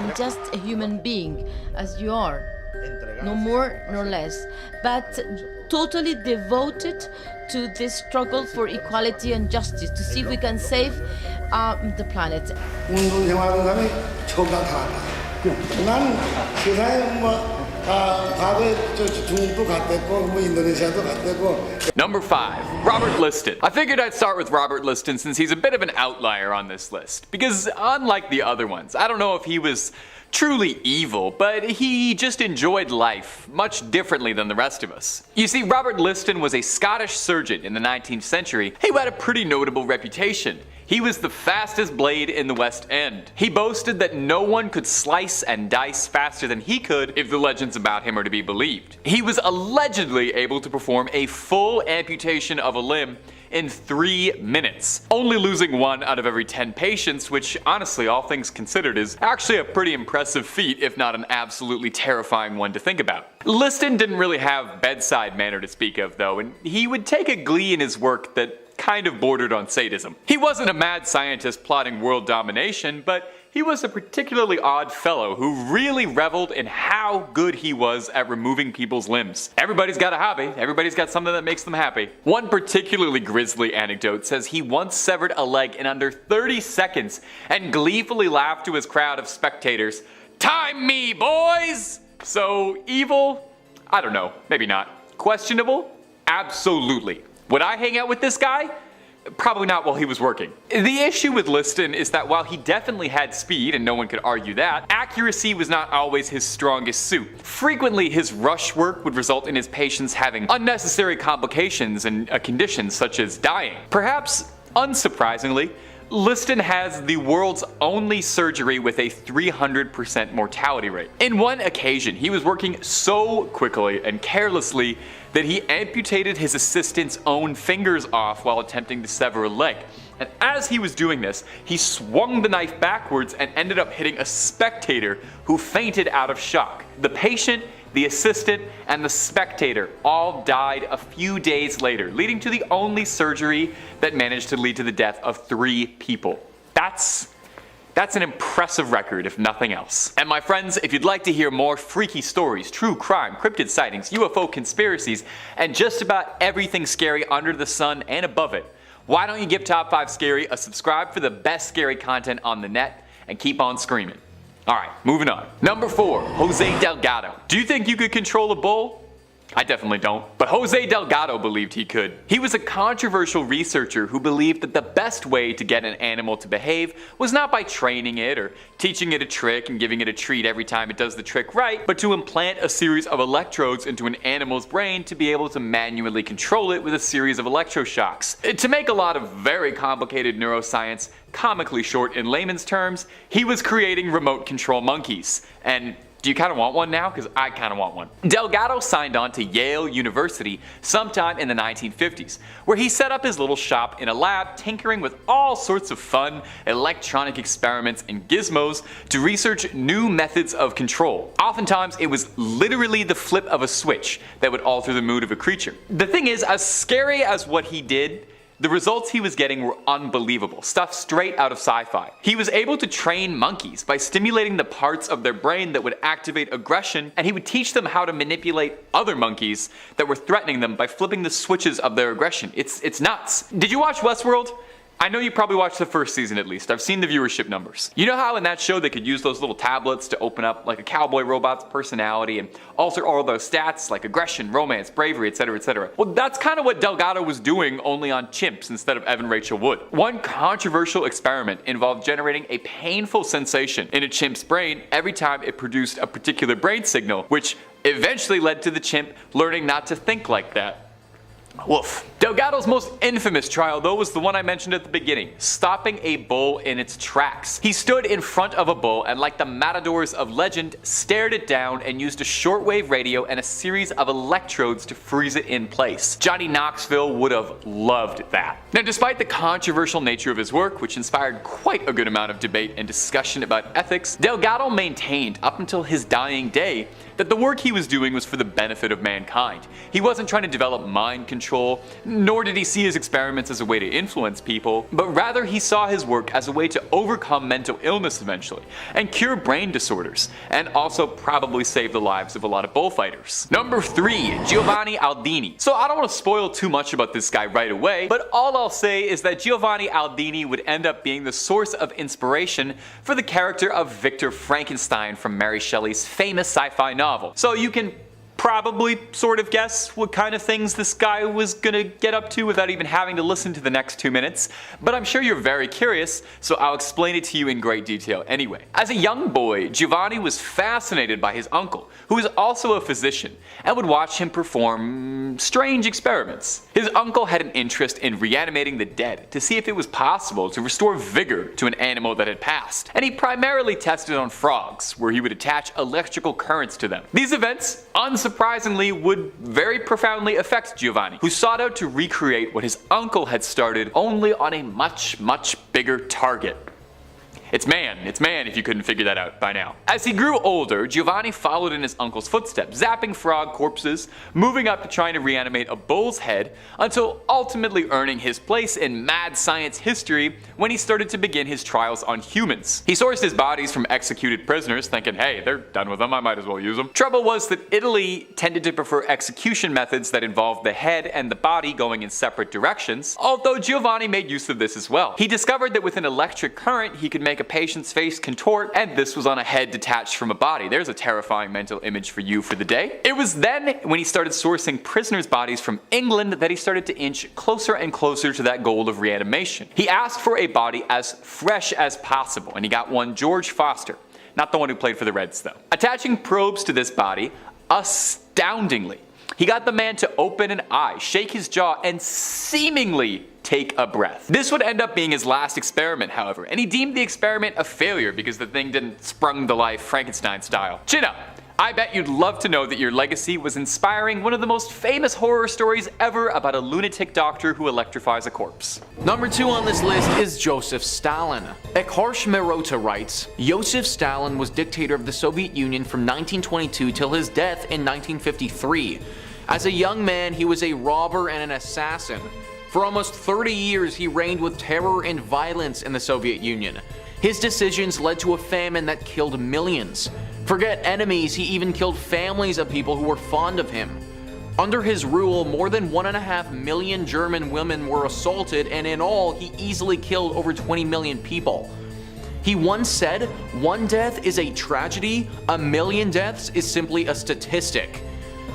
I'm just a human being, as you are. No more nor less, but totally devoted to this struggle for equality and justice, to see if we can save the planet. 운동 생활하는 사람이 처음 나타났다. 나는 세상에 과거에 중국도 갔댔고 인도네시아도 갔댔고. Number 5. Robert Liston. I figured I'd start with Robert Liston since he's a bit of an outlier on this list. Because unlike the other ones, I don't know if he was truly evil, but he just enjoyed life much differently than the rest of us. You see, Robert Liston was a Scottish surgeon in the 19th century who had a pretty notable reputation. He was the fastest blade in the West End. He boasted that no one could slice and dice faster than he could if the legends about him are to be believed. He was allegedly able to perform a full amputation of a limb in 3 minutes, only losing 1 out of every 10 patients, which honestly, all things considered, is actually a pretty impressive feat, if not an absolutely terrifying one to think about. Liston didn't really have bedside manner to speak of though, and he would take a glee in his work that kind of bordered on sadism. He wasn't a mad scientist plotting world domination, but he was a particularly odd fellow who really reveled in how good he was at removing people's limbs. Everybody's got a hobby, everybody's got something that makes them happy. One particularly grisly anecdote says he once severed a leg in under 30 seconds and gleefully laughed to his crowd of spectators, "Time me, boys!" So evil? I don't know, maybe not. Questionable? Absolutely. Would I hang out with this guy? Probably not while he was working. The issue with Liston is that while he definitely had speed, and no one could argue that, accuracy was not always his strongest suit. Frequently, his rush work would result in his patients having unnecessary complications and conditions such as dying. Perhaps unsurprisingly, Liston has the world's only surgery with a 300% mortality rate. In one occasion, he was working so quickly and carelessly that he amputated his assistant's own fingers off while attempting to sever a leg. And as he was doing this, he swung the knife backwards and ended up hitting a spectator who fainted out of shock. The patient, the assistant, and the spectator all died a few days later, leading to the only surgery that managed to lead to the death of 3 people. That's an impressive record, if nothing else. And my friends, if you'd like to hear more freaky stories, true crime, cryptid sightings, UFO conspiracies, and just about everything scary under the sun and above it, why don't you give Top 5 Scary a subscribe for the best scary content on the net, and keep on screaming. Alright, moving on. Number 4, Jose Delgado. Do you think you could control a bull? I definitely don't. But Jose Delgado believed he could. He was a controversial researcher who believed that the best way to get an animal to behave was not by training it or teaching it a trick and giving it a treat every time it does the trick right, but to implant a series of electrodes into an animal's brain to be able to manually control it with a series of electroshocks. To make a lot of very complicated neuroscience comically short in layman's terms, he was creating remote control monkeys. And do you kind of want one now? Because I kind of want one. Delgado signed on to Yale University sometime in the 1950s, where he set up his little shop in a lab tinkering with all sorts of fun electronic experiments and gizmos to research new methods of control. Oftentimes, it was literally the flip of a switch that would alter the mood of a creature. The thing is, as scary as what he did, the results he was getting were unbelievable, stuff straight out of sci-fi. He was able to train monkeys by stimulating the parts of their brain that would activate aggression, and he would teach them how to manipulate other monkeys that were threatening them by flipping the switches of their aggression. It's nuts. Did you watch Westworld? I know you probably watched the first season at least. I've seen the viewership numbers. You know how in that show they could use those little tablets to open up like a cowboy robot's personality and alter all those stats like aggression, romance, bravery, etc, etc. Well, that's kind of what Delgado was doing, only on chimps instead of Evan Rachel Wood. One controversial experiment involved generating a painful sensation in a chimp's brain every time it produced a particular brain signal, which eventually led to the chimp learning not to think like that. Woof. Delgado's most infamous trial though was the one I mentioned at the beginning, stopping a bull in its tracks. He stood in front of a bull and, like the matadors of legend, stared it down and used a shortwave radio and a series of electrodes to freeze it in place. Johnny Knoxville would have loved that. Now, despite the controversial nature of his work, which inspired quite a good amount of debate and discussion about ethics, Delgado maintained up until his dying day that the work he was doing was for the benefit of mankind. He wasn't trying to develop mind control, nor did he see his experiments as a way to influence people, but rather he saw his work as a way to overcome mental illness eventually, and cure brain disorders, and also probably save the lives of a lot of bullfighters. Number 3. Giovanni Aldini. So I don't want to spoil too much about this guy right away, but all I'll say is that Giovanni Aldini would end up being the source of inspiration for the character of Victor Frankenstein from Mary Shelley's famous sci-fi novel. So you can probably sort of guess what kind of things this guy was gonna get up to without even having to listen to the next 2 minutes, but I'm sure you're very curious, so I'll explain it to you in great detail anyway. As a young boy, Giovanni was fascinated by his uncle, who was also a physician, and would watch him perform strange experiments. His uncle had an interest in reanimating the dead to see if it was possible to restore vigor to an animal that had passed, and he primarily tested on frogs, where he would attach electrical currents to them. These events, unsurprisingly, would very profoundly affect Giovanni, who sought out to recreate what his uncle had started, only on a much bigger target. It's man if you couldn't figure that out by now. As he grew older, Giovanni followed in his uncle's footsteps, zapping frog corpses, moving up to trying to reanimate a bull's head, until ultimately earning his place in mad science history when he started to begin his trials on humans. He sourced his bodies from executed prisoners, thinking, hey, they're done with them, I might as well use them. Trouble was that Italy tended to prefer execution methods that involved the head and the body going in separate directions, although Giovanni made use of this as well. He discovered that with an electric current he could make a patient's face contort, and this was on a head detached from a body. There's a terrifying mental image for you for the day. It was then, when he started sourcing prisoners' bodies from England, that he started to inch closer and closer to that goal of reanimation. He asked for a body as fresh as possible, and he got one George Foster, not the one who played for the Reds though. Attaching probes to this body, astoundingly, he got the man to open an eye, shake his jaw, and seemingly take a breath. This would end up being his last experiment, however, and he deemed the experiment a failure because the thing didn't sprung to life Frankenstein style. Chin up! I bet you'd love to know that your legacy was inspiring one of the most famous horror stories ever about a lunatic doctor who electrifies a corpse. Number 2 on this list is Joseph Stalin. Ekharsh Merota writes, Joseph Stalin was dictator of the Soviet Union from 1922 till his death in 1953. As a young man, he was a robber and an assassin. For almost 30 years, he reigned with terror and violence in the Soviet Union. His decisions led to a famine that killed millions. Forget enemies, he even killed families of people who were fond of him. Under his rule, more than 1.5 million German women were assaulted, and in all, he easily killed over 20 million people. He once said, "One death is a tragedy, a million deaths is simply a statistic."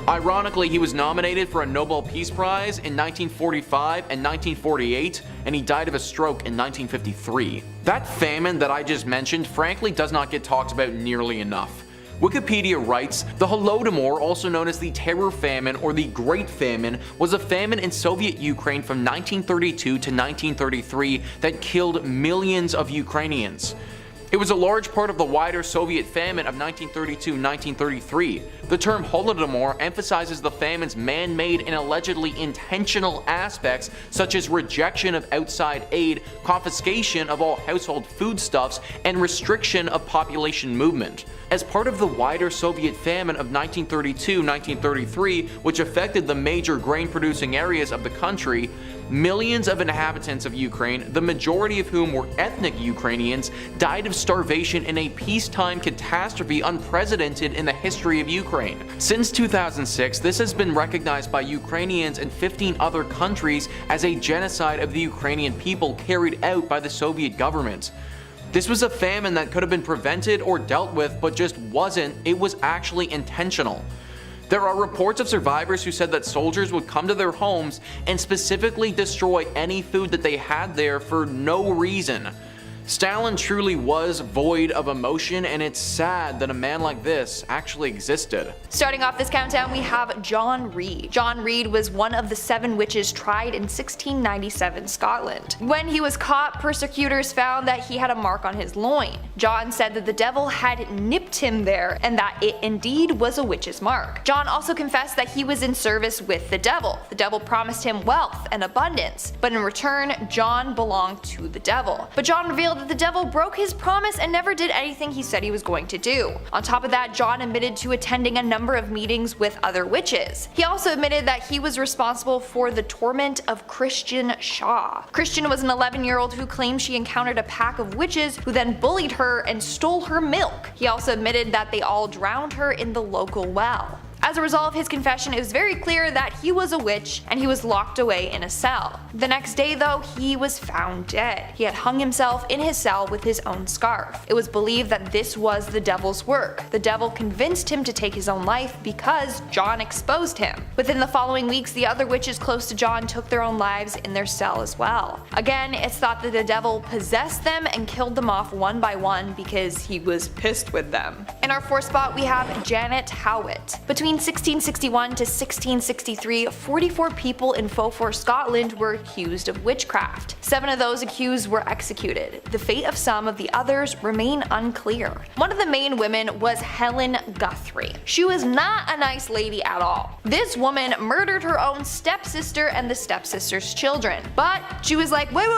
Ironically, he was nominated for a Nobel Peace Prize in 1945 and 1948, and he died of a stroke in 1953. That famine that I just mentioned frankly does not get talked about nearly enough. Wikipedia writes, the Holodomor, also known as the Terror Famine or the Great Famine, was a famine in Soviet Ukraine from 1932 to 1933 that killed millions of Ukrainians. It was a large part of the wider Soviet famine of 1932-1933. The term Holodomor emphasizes the famine's man-made and allegedly intentional aspects such as rejection of outside aid, confiscation of all household foodstuffs, and restriction of population movement. As part of the wider Soviet famine of 1932-1933, which affected the major grain-producing areas of the country, millions of inhabitants of Ukraine, the majority of whom were ethnic Ukrainians, died of starvation in a peacetime catastrophe unprecedented in the history of Ukraine. Since 2006, this has been recognized by Ukrainians and 15 other countries as a genocide of the Ukrainian people carried out by the Soviet government. This was a famine that could have been prevented or dealt with, but just wasn't. It was actually intentional. There are reports of survivors who said that soldiers would come to their homes and specifically destroy any food that they had there for no reason. Stalin truly was void of emotion, and it's sad that a man like this actually existed. Starting off this countdown, we have John Reed. John Reed was one of the 7 witches tried in 1697 Scotland. When he was caught, persecutors found that he had a mark on his loin. John said that the devil had nipped him there and that it indeed was a witch's mark. John also confessed that he was in service with the devil. The devil promised him wealth and abundance, but in return, John belonged to the devil. But John revealed revealed that the devil broke his promise and never did anything he said he was going to do. On top of that, John admitted to attending a number of meetings with other witches. He also admitted that he was responsible for the torment of Christian Shaw. Christian was an 11-year-old who claimed she encountered a pack of witches who then bullied her and stole her milk. He also admitted that they all drowned her in the local well. As a result of his confession, it was very clear that he was a witch and he was locked away in a cell. The next day though, he was found dead. He had hung himself in his cell with his own scarf. It was believed that this was the devil's work. The devil convinced him to take his own life because John exposed him. Within the following weeks, the other witches close to John took their own lives in their cell as well. Again, it's thought that the devil possessed them and killed them off one by one because he was pissed with them. In our fourth spot, we have Janet Howitt. Between 1661 to 1663, 44 people in Beaufort, Scotland were accused of witchcraft. 7 of those accused were executed. The fate of some of the others remain unclear. One of the main women was Helen Guthrie. She was not a nice lady at all. This woman murdered her own stepsister and the stepsister's children. But she was like, wait,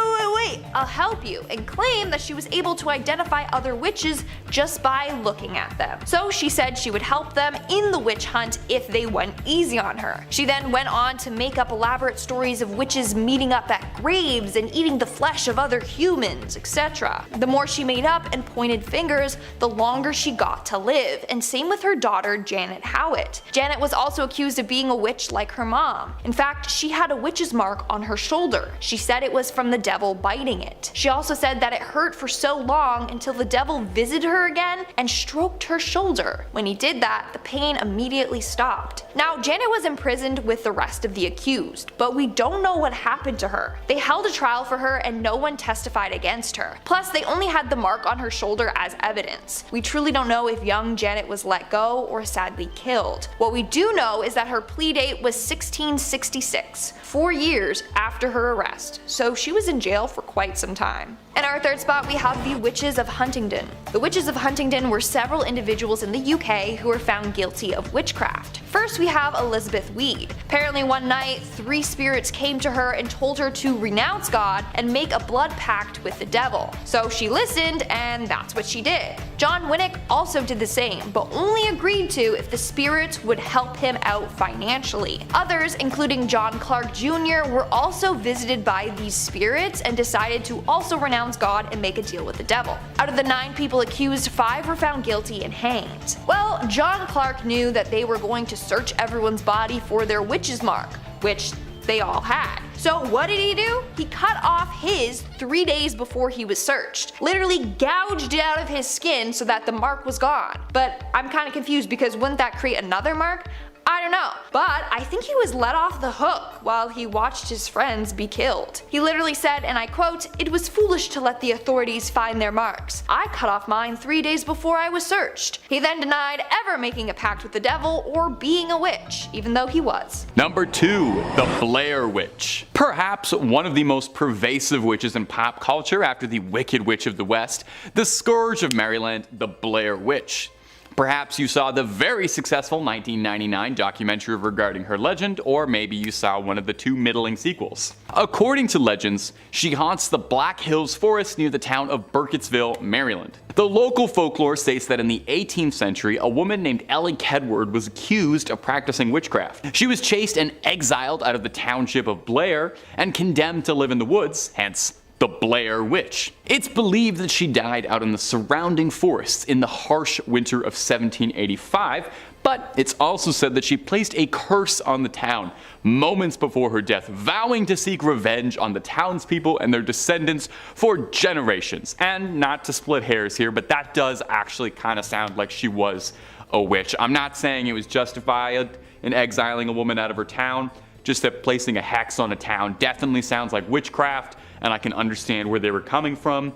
I'll help you, and claimed that she was able to identify other witches just by looking at them. So she said she would help them in the witch hunt if they went easy on her. She then went on to make up elaborate stories of witches meeting up at graves and eating the flesh of other humans, etc. The more she made up and pointed fingers, the longer she got to live, and same with her daughter Janet Howitt. Janet was also accused of being a witch like her mom. In fact, she had a witch's mark on her shoulder. She said it was from the devil biting it. She also said that it hurt for so long until the devil visited her again and stroked her shoulder. When he did that, the pain immediately stopped. Now, Janet was imprisoned with the rest of the accused, but we don't know what happened to her. They held a trial for her and no one testified against her. Plus, they only had the mark on her shoulder as evidence. We truly don't know if young Janet was let go or sadly killed. What we do know is that her plea date was 1666, 4 years after her arrest, so she was in jail for quite some time. In our third spot, we have the Witches of Huntingdon. The Witches of Huntingdon were several individuals in the UK who were found guilty of witchcraft. First, we have Elizabeth Weed. Apparently one night, 3 spirits came to her and told her to renounce God and make a blood pact with the devil. So she listened, and that's what she did. John Winnick also did the same, but only agreed to if the spirits would help him out financially. Others, including John Clark Jr., were also visited by these spirits and decided to also renounce God and make a deal with the devil. Out of the 9 people accused, 5 were found guilty and hanged. Well, John Clark knew that they were going to search everyone's body for their witch's mark, which they all had. So what did he do? He cut off his 3 days before he was searched. Literally gouged it out of his skin so that the mark was gone. But I'm kind of confused because wouldn't that create another mark? I don't know, but I think he was let off the hook while he watched his friends be killed. He literally said, and I quote, "It was foolish to let the authorities find their marks. I cut off mine 3 days before I was searched." He then denied ever making a pact with the devil or being a witch, even though he was. Number 2, the Blair Witch. Perhaps one of the most pervasive witches in pop culture after the Wicked Witch of the West, the Scourge of Maryland, the Blair Witch. Perhaps you saw the very successful 1999 documentary regarding her legend, or maybe you saw one of the 2 middling sequels. According to legends, she haunts the Black Hills Forest near the town of Burkittsville, Maryland. The local folklore states that in the 18th century, a woman named Ellie Kedward was accused of practicing witchcraft. She was chased and exiled out of the township of Blair and condemned to live in the woods, hence the Blair Witch. It's believed that she died out in the surrounding forests in the harsh winter of 1785, but it's also said that she placed a curse on the town moments before her death, vowing to seek revenge on the townspeople and their descendants for generations. And not to split hairs here, but that does actually kind of sound like she was a witch. I'm not saying it was justified in exiling a woman out of her town, just that placing a hex on a town definitely sounds like witchcraft, and I can understand where they were coming from.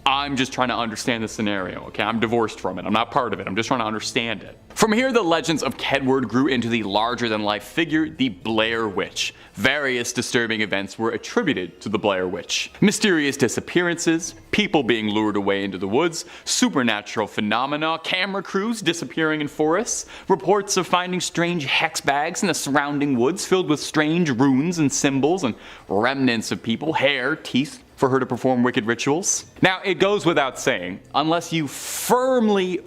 I'm just trying to understand the scenario, okay? I'm divorced from it. I'm not part of it. I'm just trying to understand it. From here, the legends of Kedward grew into the larger-than-life figure, the Blair Witch. Various disturbing events were attributed to the Blair Witch. Mysterious disappearances, people being lured away into the woods, supernatural phenomena, camera crews disappearing in forests, reports of finding strange hex bags in the surrounding woods filled with strange runes and symbols and remnants of people, hair, teeth, for her to perform wicked rituals? Now, it goes without saying, unless you firmly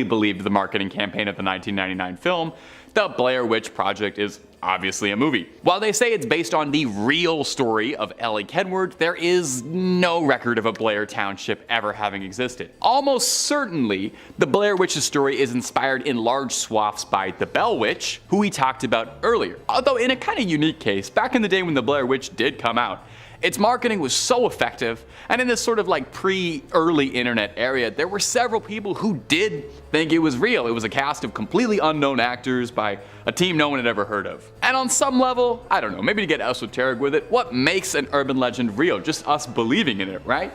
believed the marketing campaign of the 1999 film, the Blair Witch Project is obviously a movie. While they say it's based on the real story of Ellie Kedward, there is no record of a Blair Township ever having existed. Almost certainly, the Blair Witch's story is inspired in large swaths by the Bell Witch, who we talked about earlier. Although in a kind of unique case, back in the day when the Blair Witch did come out, its marketing was so effective, and in this sort of like pre-early internet area, there were several people who did think it was real. It was a cast of completely unknown actors by a team no one had ever heard of. And on some level, I don't know, maybe to get esoteric with it, what makes an urban legend real? Just us believing in it, right?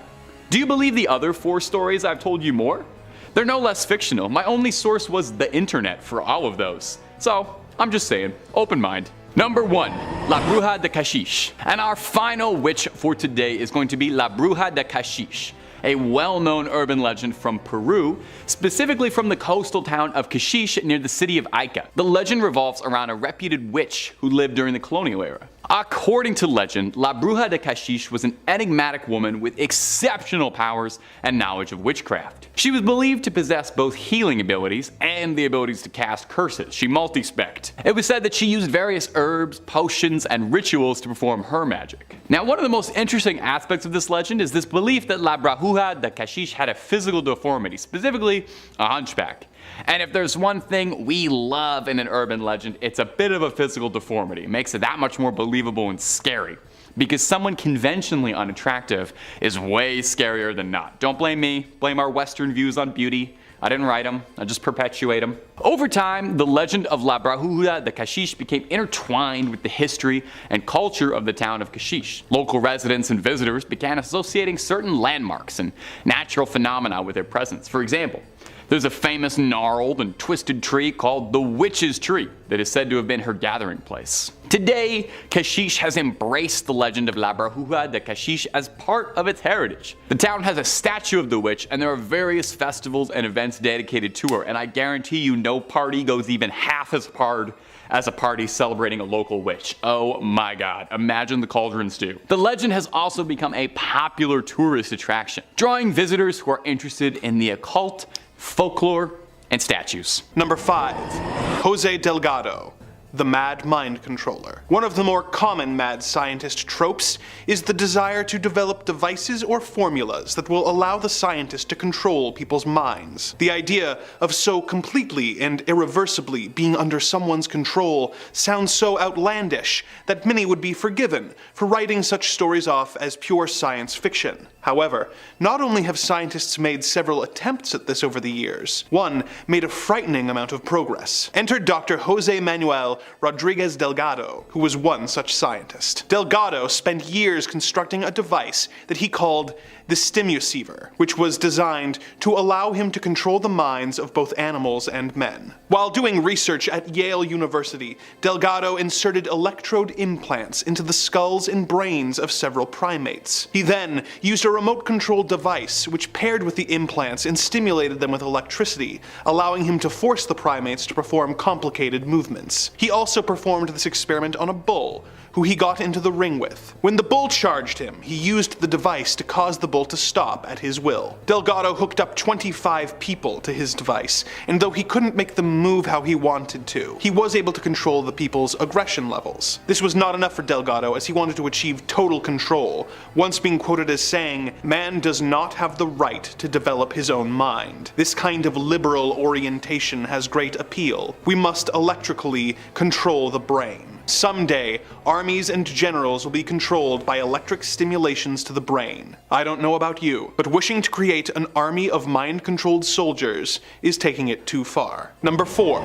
Do you believe the other 4 stories I've told you more? They're no less fictional. My only source was the internet for all of those. So, I'm just saying, open mind. Number 1, La Bruja de Caxish. And our final witch for today is going to be La Bruja de Caxish, a well-known urban legend from Peru, specifically from the coastal town of Caxish near the city of Ica. The legend revolves around a reputed witch who lived during the colonial era. According to legend, La Bruja de Caxish was an enigmatic woman with exceptional powers and knowledge of witchcraft. She was believed to possess both healing abilities and the abilities to cast curses. She multi-specced. It was said that she used various herbs, potions, and rituals to perform her magic. Now, one of the most interesting aspects of this legend is this belief that La Bruja de Caxish had a physical deformity, specifically a hunchback. And if there's one thing we love in an urban legend, it's a bit of a physical deformity. It makes it that much more believable and scary. Because someone conventionally unattractive is way scarier than not. Don't blame me, blame our Western views on beauty. I didn't write them, I just perpetuate them. Over time, the legend of La Bruja de Caxish became intertwined with the history and culture of the town of Caxish. Local residents and visitors began associating certain landmarks and natural phenomena with their presence. For example, there's a famous gnarled and twisted tree called the Witch's Tree that is said to have been her gathering place. Today, Caxish has embraced the legend of La Bruja de Caxish as part of its heritage. The town has a statue of the witch, and there are various festivals and events dedicated to her, and I guarantee you no party goes even half as hard as a party celebrating a local witch. Oh my god, imagine the cauldrons do. The legend has also become a popular tourist attraction, drawing visitors who are interested in the occult, folklore, and statues. Number 5. Jose Delgado, the Mad Mind Controller. One of the more common mad scientist tropes is the desire to develop devices or formulas that will allow the scientist to control people's minds. The idea of so completely and irreversibly being under someone's control sounds so outlandish that many would be forgiven for writing such stories off as pure science fiction. However, not only have scientists made several attempts at this over the years, one made a frightening amount of progress. Enter Dr. Jose Manuel Rodriguez Delgado, who was one such scientist. Delgado spent years constructing a device that he called the Stimuceiver, which was designed to allow him to control the minds of both animals and men. While doing research at Yale University, Delgado inserted electrode implants into the skulls and brains of several primates. He then used a remote-controlled device which paired with the implants and stimulated them with electricity, allowing him to force the primates to perform complicated movements. He also performed this experiment on a bull, who he got into the ring with. When the bull charged him, he used the device to cause the bull to stop at his will. Delgado hooked up 25 people to his device, and though he couldn't make them move how he wanted to, he was able to control the people's aggression levels. This was not enough for Delgado, as he wanted to achieve total control, once being quoted as saying, "Man does not have the right to develop his own mind. This kind of liberal orientation has great appeal. We must electrically control the brain." Someday, armies and generals will be controlled by electric stimulations to the brain. I don't know about you, but wishing to create an army of mind-controlled soldiers is taking it too far. Number 4.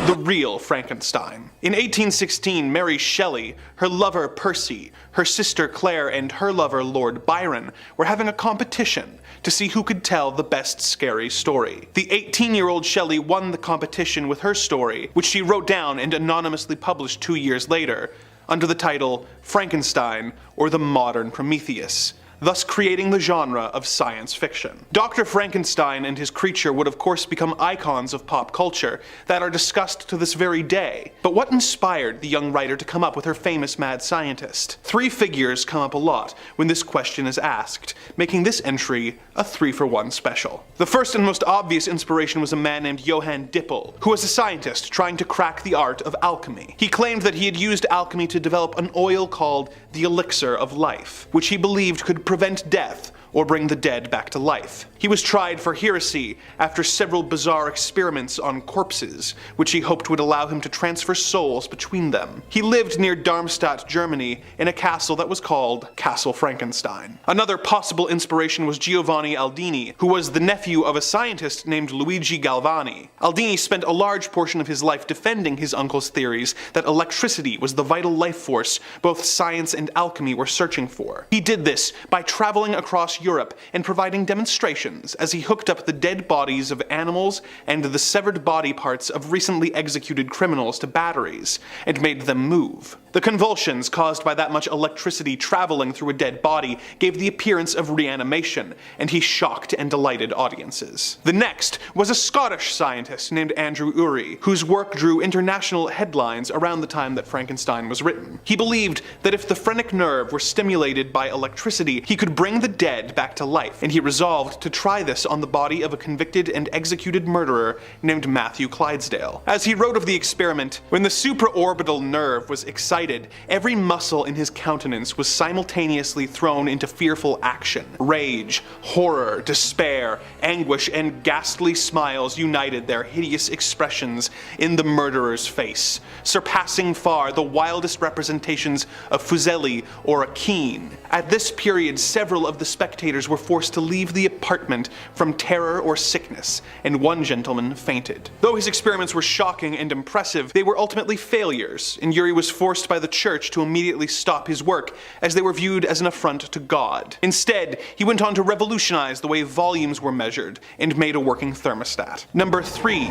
The real Frankenstein. In 1816, Mary Shelley, her lover Percy, her sister Claire, and her lover Lord Byron were having a competition to see who could tell the best scary story. The 18-year-old Shelley won the competition with her story, which she wrote down and anonymously published 2 years later, under the title Frankenstein or the Modern Prometheus, thus creating the genre of science fiction. Dr. Frankenstein and his creature would of course become icons of pop culture that are discussed to this very day. But what inspired the young writer to come up with her famous mad scientist? Three figures come up a lot when this question is asked, making this entry a 3-for-1 special. The first and most obvious inspiration was a man named Johann Dippel, who was a scientist trying to crack the art of alchemy. He claimed that he had used alchemy to develop an oil called the elixir of life, which he believed could prevent death or bring the dead back to life. He was tried for heresy after several bizarre experiments on corpses, which he hoped would allow him to transfer souls between them. He lived near Darmstadt, Germany, in a castle that was called Castle Frankenstein. Another possible inspiration was Giovanni Aldini, who was the nephew of a scientist named Luigi Galvani. Aldini spent a large portion of his life defending his uncle's theories that electricity was the vital life force both science and alchemy were searching for. He did this by traveling across Europe and providing demonstrations as he hooked up the dead bodies of animals and the severed body parts of recently executed criminals to batteries and made them move. The convulsions caused by that much electricity traveling through a dead body gave the appearance of reanimation, and he shocked and delighted audiences. The next was a Scottish scientist named Andrew Urey, whose work drew international headlines around the time that Frankenstein was written. He believed that if the phrenic nerve were stimulated by electricity, he could bring the dead back to life, and he resolved to try this on the body of a convicted and executed murderer named Matthew Clydesdale. As he wrote of the experiment, when the supraorbital nerve was excited, every muscle in his countenance was simultaneously thrown into fearful action. Rage, horror, despair, anguish, and ghastly smiles united their hideous expressions in the murderer's face, surpassing far the wildest representations of Fuseli or a Keane. At this period, several of the spectators were forced to leave the apartment from terror or sickness, and one gentleman fainted. Though his experiments were shocking and impressive, they were ultimately failures, and Urey was forced by the church to immediately stop his work, as they were viewed as an affront to God. Instead, he went on to revolutionize the way volumes were measured, and made a working thermostat. Number 3.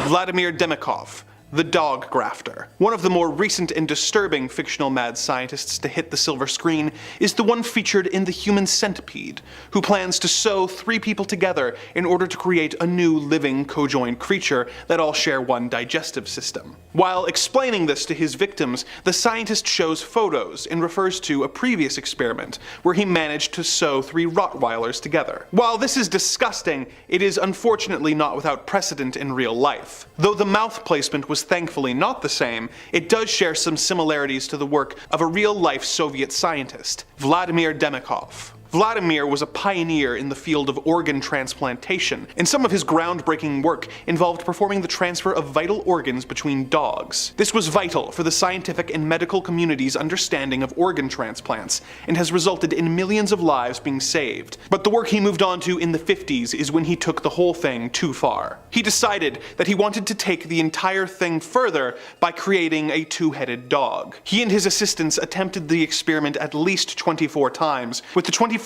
Vladimir Demikov, the dog grafter. One of the more recent and disturbing fictional mad scientists to hit the silver screen is the one featured in The Human Centipede, who plans to sew 3 people together in order to create a new living co-joined creature that all share one digestive system. While explaining this to his victims, the scientist shows photos and refers to a previous experiment where he managed to sew 3 Rottweilers together. While this is disgusting, it is unfortunately not without precedent in real life. Though the mouth placement was thankfully not the same, it does share some similarities to the work of a real-life Soviet scientist, Vladimir Demikov. Vladimir was a pioneer in the field of organ transplantation, and some of his groundbreaking work involved performing the transfer of vital organs between dogs. This was vital for the scientific and medical community's understanding of organ transplants, and has resulted in millions of lives being saved. But the work he moved on to in the 50s is when he took the whole thing too far. He decided that he wanted to take the entire thing further by creating a 2-headed dog. He and his assistants attempted the experiment at least 24 times, with the 24th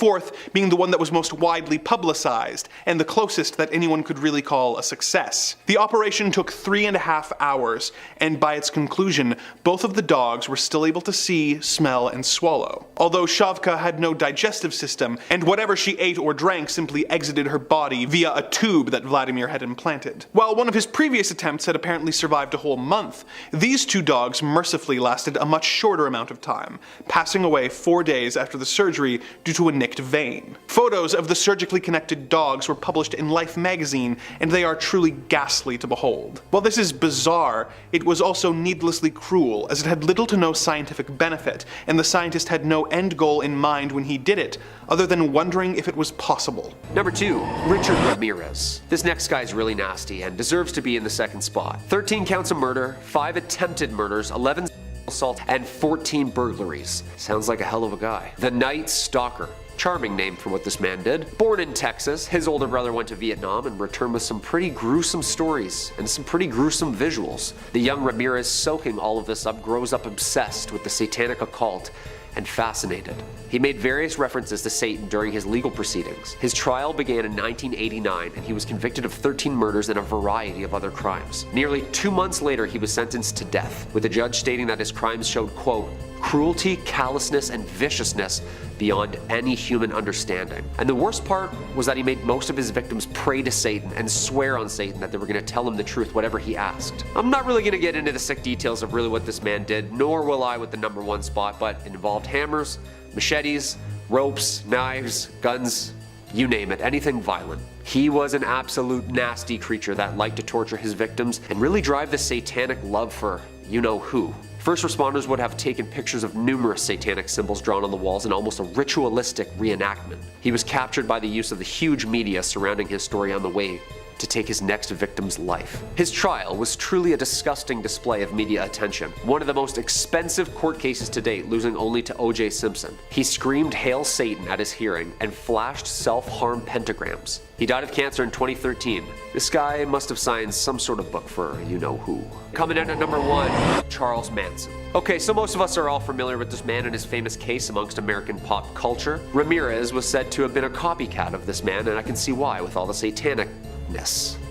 being the one that was most widely publicized, and the closest that anyone could really call a success. The operation took 3.5 hours, and by its conclusion, both of the dogs were still able to see, smell, and swallow. Although Shavka had no digestive system, and whatever she ate or drank simply exited her body via a tube that Vladimir had implanted. While one of his previous attempts had apparently survived a whole month, these 2 dogs mercifully lasted a much shorter amount of time, passing away 4 days after the surgery due to a nicked vein. Photos of the surgically connected dogs were published in Life magazine, and they are truly ghastly to behold. While this is bizarre, it was also needlessly cruel, as it had little to no scientific benefit, and the scientist had no end goal in mind when he did it, other than wondering if it was possible. Number 2. Richard Ramirez. This next guy's really nasty and deserves to be in the second spot. 13 counts of murder, 5 attempted murders, 11 assaults, and 14 burglaries. Sounds like a hell of a guy. The Night Stalker. Charming name for what this man did. Born in Texas, his older brother went to Vietnam and returned with some pretty gruesome stories and some pretty gruesome visuals. The young Ramirez, soaking all of this up, grows up obsessed with the satanic occult and fascinated. He made various references to Satan during his legal proceedings. His trial began in 1989, and he was convicted of 13 murders and a variety of other crimes. Nearly 2 months later, he was sentenced to death, with the judge stating that his crimes showed, quote, cruelty, callousness, and viciousness beyond any human understanding. And the worst part was that he made most of his victims pray to Satan and swear on Satan that they were going to tell him the truth whatever he asked. I'm not really going to get into the sick details of really what this man did, nor will I with the number 1 spot, but it involved hammers, machetes, ropes, knives, guns, you name it, anything violent. He was an absolute nasty creature that liked to torture his victims and really drive the satanic love for you-know-who. First responders would have taken pictures of numerous satanic symbols drawn on the walls in almost a ritualistic reenactment. He was captured by the use of the huge media surrounding his story on the way to take his next victim's life. His trial was truly a disgusting display of media attention, one of the most expensive court cases to date, losing only to O.J. Simpson. He screamed "Hail Satan" at his hearing and flashed self-harm pentagrams. He died of cancer in 2013. This guy must have signed some sort of book for you-know-who. Coming in at number 1, Charles Manson. Okay, so most of us are all familiar with this man and his famous case amongst American pop culture. Ramirez was said to have been a copycat of this man, and I can see why with all the satanicness.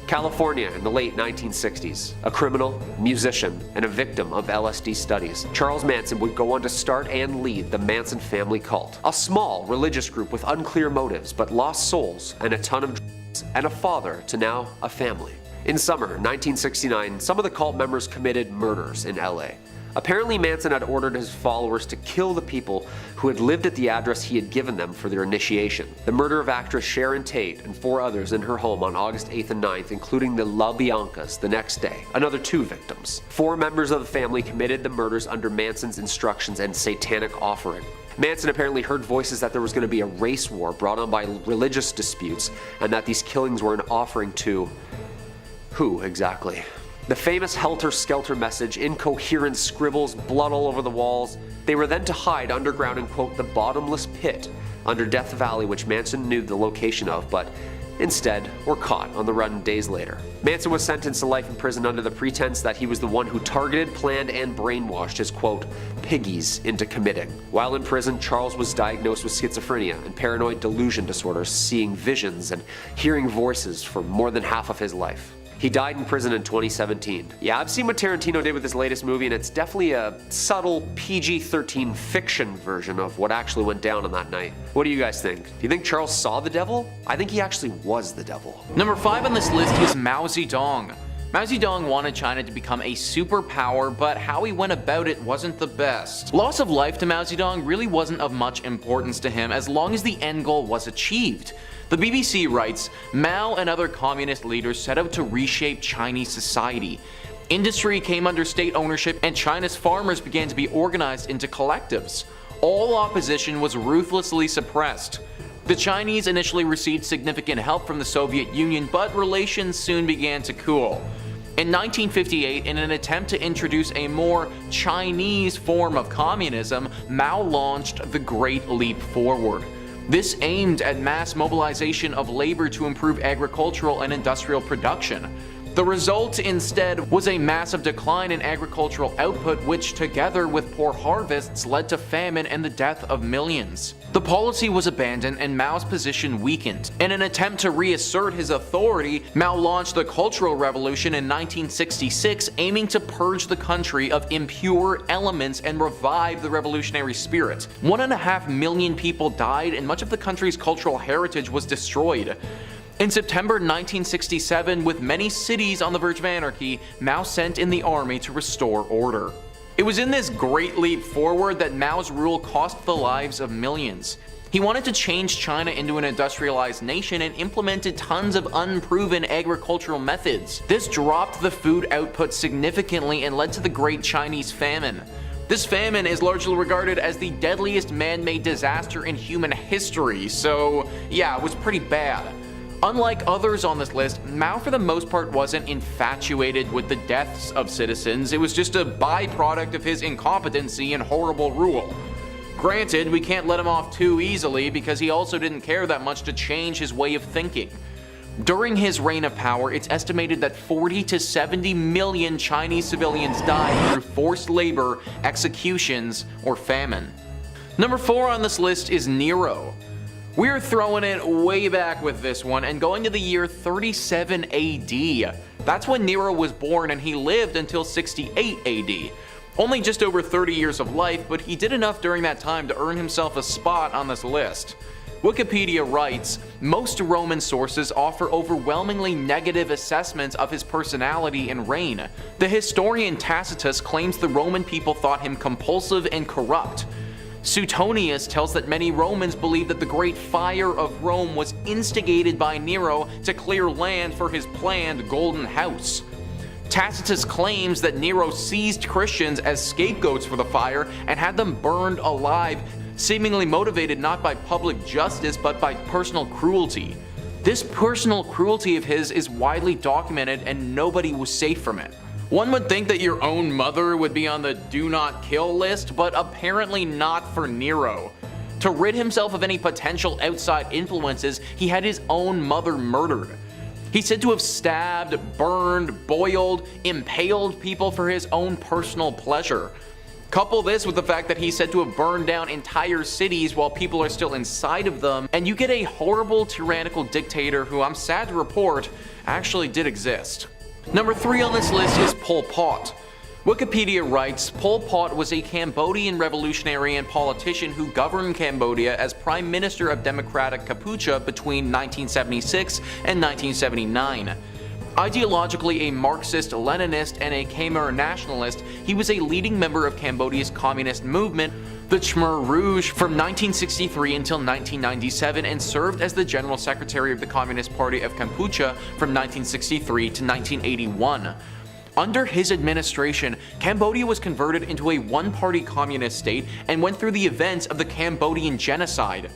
California in the late 1960s. A criminal, musician, and a victim of LSD studies, Charles Manson would go on to start and lead the Manson family cult. A small religious group with unclear motives but lost souls and a ton of drugs, and a father to now a family. In summer 1969, some of the cult members committed murders in LA. Apparently Manson had ordered his followers to kill the people who had lived at the address he had given them for their initiation. The murder of actress Sharon Tate and 4 others in her home on August 8th and 9th, including the La Biancas the next day. Another 2 victims. 4 members of the family committed the murders under Manson's instructions and satanic offering. Manson apparently heard voices that there was going to be a race war brought on by religious disputes, and that these killings were an offering to who exactly? The famous helter-skelter message, incoherent scribbles, blood all over the walls. They were then to hide underground in, quote, the bottomless pit under Death Valley, which Manson knew the location of, but instead were caught on the run days later. Manson was sentenced to life in prison under the pretense that he was the one who targeted, planned, and brainwashed his, quote, piggies into committing. While in prison, Charles was diagnosed with schizophrenia and paranoid delusion disorders, seeing visions and hearing voices for more than half of his life. He died in prison in 2017. Yeah, I've seen what Tarantino did with his latest movie, and it's definitely a subtle PG-13 fiction version of what actually went down on that night. What do you guys think? Do you think Charles saw the devil? I think he actually was the devil. Number 5 on this list is Mao Zedong. Mao Zedong wanted China to become a superpower, but how he went about it wasn't the best. Loss of life to Mao Zedong really wasn't of much importance to him as long as the end goal was achieved. The BBC writes, Mao and other communist leaders set out to reshape Chinese society. Industry came under state ownership and China's farmers began to be organized into collectives. All opposition was ruthlessly suppressed. The Chinese initially received significant help from the Soviet Union, but relations soon began to cool. In 1958, in an attempt to introduce a more Chinese form of communism, Mao launched the Great Leap Forward. This aimed at mass mobilization of labor to improve agricultural and industrial production. The result instead was a massive decline in agricultural output, which together with poor harvests led to famine and the death of millions. The policy was abandoned and Mao's position weakened. In an attempt to reassert his authority, Mao launched the Cultural Revolution in 1966, aiming to purge the country of impure elements and revive the revolutionary spirit. 1.5 million people died and much of the country's cultural heritage was destroyed. In September 1967, with many cities on the verge of anarchy, Mao sent in the army to restore order. It was in this great leap forward that Mao's rule cost the lives of millions. He wanted to change China into an industrialized nation and implemented tons of unproven agricultural methods. This dropped the food output significantly and led to the Great Chinese Famine. This famine is largely regarded as the deadliest man-made disaster in human history, so yeah, it was pretty bad. Unlike others on this list, Mao for the most part wasn't infatuated with the deaths of citizens. It was just a byproduct of his incompetency and horrible rule. Granted, we can't let him off too easily because he also didn't care that much to change his way of thinking. During his reign of power, it's estimated that 40 to 70 million Chinese civilians died through forced labor, executions, or famine. Number 4 on this list is Nero. We're throwing it way back with this one and going to the year 37 AD. That's when Nero was born and he lived until 68 AD. Only just over 30 years of life, but he did enough during that time to earn himself a spot on this list. Wikipedia writes, most Roman sources offer overwhelmingly negative assessments of his personality and reign. The historian Tacitus claims the Roman people thought him compulsive and corrupt. Suetonius tells that many Romans believed that the Great Fire of Rome was instigated by Nero to clear land for his planned Golden House. Tacitus claims that Nero seized Christians as scapegoats for the fire and had them burned alive, seemingly motivated not by public justice but by personal cruelty. This personal cruelty of his is widely documented and nobody was safe from it. One would think that your own mother would be on the do not kill list, but apparently not for Nero. To rid himself of any potential outside influences, he had his own mother murdered. He's said to have stabbed, burned, boiled, impaled people for his own personal pleasure. Couple this with the fact that he's said to have burned down entire cities while people are still inside of them, and you get a horrible tyrannical dictator who, I'm sad to report, actually did exist. Number 3 on this list is Pol Pot. Wikipedia writes, Pol Pot was a Cambodian revolutionary and politician who governed Cambodia as Prime Minister of Democratic Kampuchea between 1976 and 1979. Ideologically a Marxist-Leninist and a Khmer nationalist, he was a leading member of Cambodia's communist movement, the Khmer Rouge, from 1963 until 1997 and served as the General Secretary of the Communist Party of Kampuchea from 1963 to 1981. Under his administration, Cambodia was converted into a one-party communist state and went through the events of the Cambodian genocide.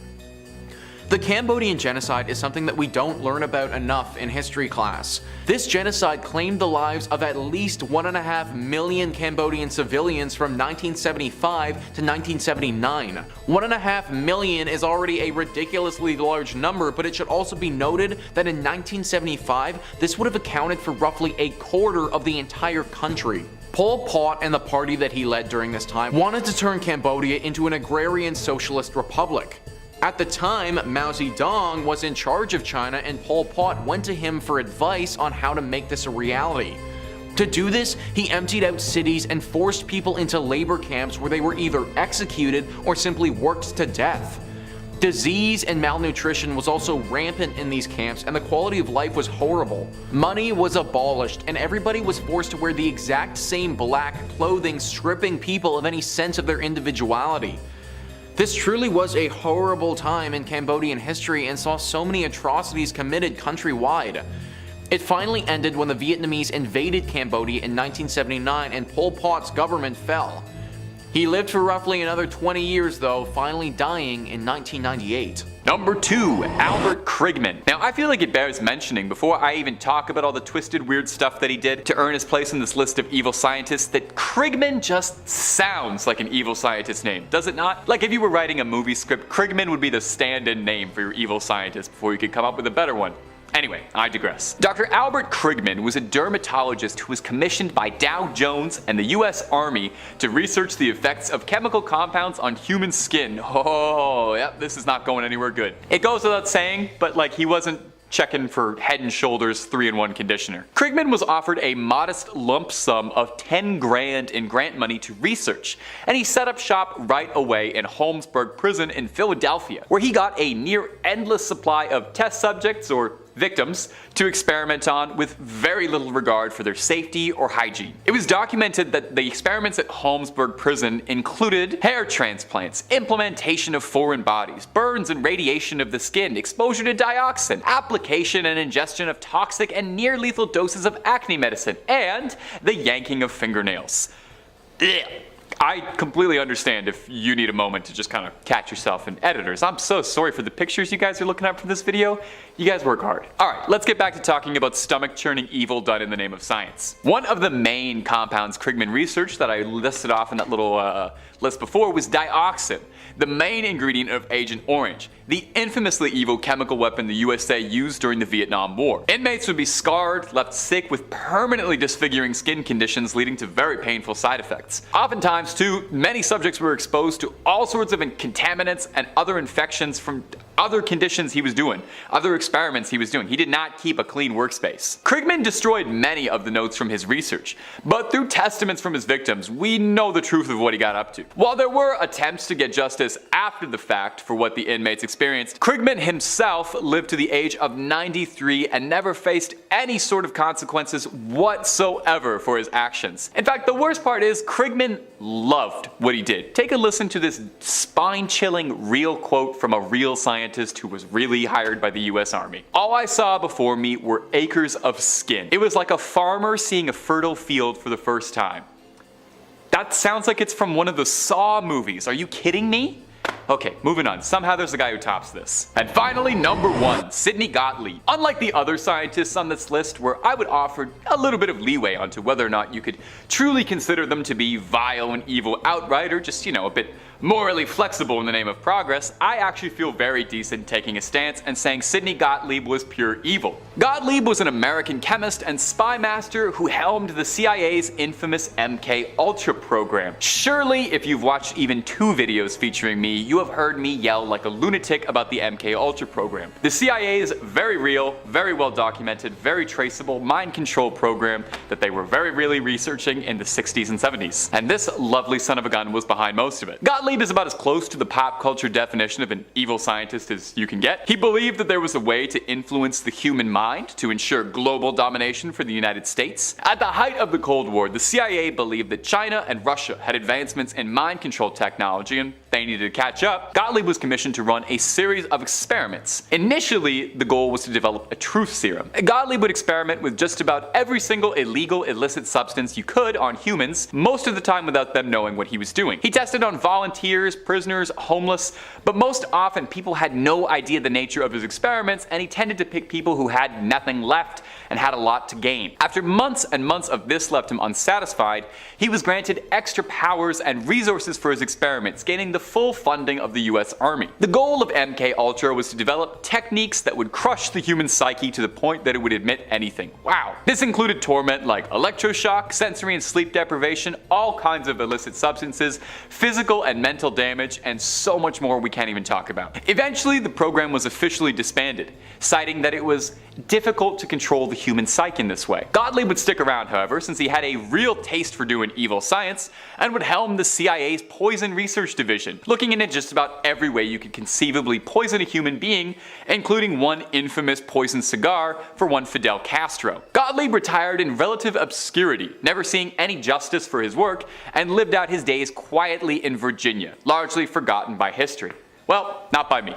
The Cambodian genocide is something that we don't learn about enough in history class. This genocide claimed the lives of at least 1.5 million Cambodian civilians from 1975 to 1979. 1.5 million is already a ridiculously large number, but it should also be noted that in 1975, this would have accounted for roughly a quarter of the entire country. Pol Pot and the party that he led during this time wanted to turn Cambodia into an agrarian socialist republic. At the time, Mao Zedong was in charge of China and Pol Pot went to him for advice on how to make this a reality. To do this, he emptied out cities and forced people into labor camps where they were either executed or simply worked to death. Disease and malnutrition was also rampant in these camps and the quality of life was horrible. Money was abolished and everybody was forced to wear the exact same black clothing, stripping people of any sense of their individuality. This truly was a horrible time in Cambodian history and saw so many atrocities committed countrywide. It finally ended when the Vietnamese invaded Cambodia in 1979 and Pol Pot's government fell. He lived for roughly another 20 years though, finally dying in 1998. Number 2, Albert Krigman. Now I feel like it bears mentioning before I even talk about all the twisted weird stuff that he did to earn his place in this list of evil scientists that Krigman just sounds like an evil scientist name, does it not? Like if you were writing a movie script, Krigman would be the stand-in name for your evil scientist before you could come up with a better one. Anyway, I digress. Dr. Albert Krigman was a dermatologist who was commissioned by Dow Jones and the US Army to research the effects of chemical compounds on human skin. Oh, yep, this is not going anywhere good. It goes without saying, but like he wasn't checking for Head and Shoulders 3-in-1 conditioner. Krigman was offered a modest lump sum of 10 grand in grant money to research, and he set up shop right away in Holmesburg Prison in Philadelphia, where he got a near endless supply of test subjects or victims to experiment on with very little regard for their safety or hygiene. It was documented that the experiments at Holmesburg Prison included hair transplants, implementation of foreign bodies, burns and radiation of the skin, exposure to dioxin, application and ingestion of toxic and near lethal doses of acne medicine, and the yanking of fingernails. Ugh. I completely understand if you need a moment to just kind of catch yourself. And editors, I'm so sorry for the pictures you guys are looking at for this video. You guys work hard. Alright, let's get back to talking about stomach-churning evil done in the name of science. One of the main compounds Krigman researched that I listed off in that little list before was dioxin, the main ingredient of Agent Orange, the infamously evil chemical weapon the USA used during the Vietnam War. Inmates would be scarred, left sick with permanently disfiguring skin conditions leading to very painful side effects. Oftentimes too, many subjects were exposed to all sorts of contaminants and other infections from other conditions he was doing, other experiments he was doing. He did not keep a clean workspace. Krigman destroyed many of the notes from his research, but through testaments from his victims, we know the truth of what he got up to. While there were attempts to get justice after the fact for what the inmates experienced, Krigman himself lived to the age of 93 and never faced any sort of consequences whatsoever for his actions. In fact, the worst part is Krigman loved what he did. Take a listen to this spine-chilling real quote from a real scientist who was really hired by the US Army. "All I saw before me were acres of skin. It was like a farmer seeing a fertile field for the first time." That sounds like it's from one of the Saw movies. Are you kidding me? Okay, moving on. Somehow there's a guy who tops this. And finally, number 1, Sidney Gottlieb. Unlike the other scientists on this list, where I would offer a little bit of leeway onto whether or not you could truly consider them to be vile and evil outright, or just, a bit morally flexible in the name of progress, I actually feel very decent taking a stance and saying Sidney Gottlieb was pure evil. Gottlieb was an American chemist and spy master who helmed the CIA's infamous MK Ultra program. Surely, if you've watched even 2 videos featuring me, you have heard me yell like a lunatic about the MK Ultra program. The CIA's very real, very well documented, very traceable mind control program that they were very really researching in the 60s and 70s. And this lovely son of a gun was behind most of it. Gottlieb is about as close to the pop culture definition of an evil scientist as you can get. He believed that there was a way to influence the human mind to ensure global domination for the United States. At the height of the Cold War, the CIA believed that China and Russia had advancements in mind control technology and they needed to catch up. Gottlieb was commissioned to run a series of experiments. Initially, the goal was to develop a truth serum. Gottlieb would experiment with just about every single illegal illicit substance you could on humans, most of the time without them knowing what he was doing. He tested on volunteers, prisoners, homeless, but most often people had no idea the nature of his experiments, and he tended to pick people who had nothing left and had a lot to gain. After months and months of this left him unsatisfied, he was granted extra powers and resources for his experiments, gaining the full funding of the US Army. The goal of MK Ultra was to develop techniques that would crush the human psyche to the point that it would admit anything. Wow. This included torment like electroshock, sensory and sleep deprivation, all kinds of illicit substances, physical and mental damage, and so much more we can't even talk about. Eventually, the program was officially disbanded, citing that it was difficult to control the human psyche in this way. Gottlieb would stick around, however, since he had a real taste for doing evil science, and would helm the CIA's Poison Research Division, looking into just about every way you could conceivably poison a human being, including one infamous poisoned cigar for one Fidel Castro. Gottlieb retired in relative obscurity, never seeing any justice for his work, and lived out his days quietly in Virginia, largely forgotten by history. Well, not by me.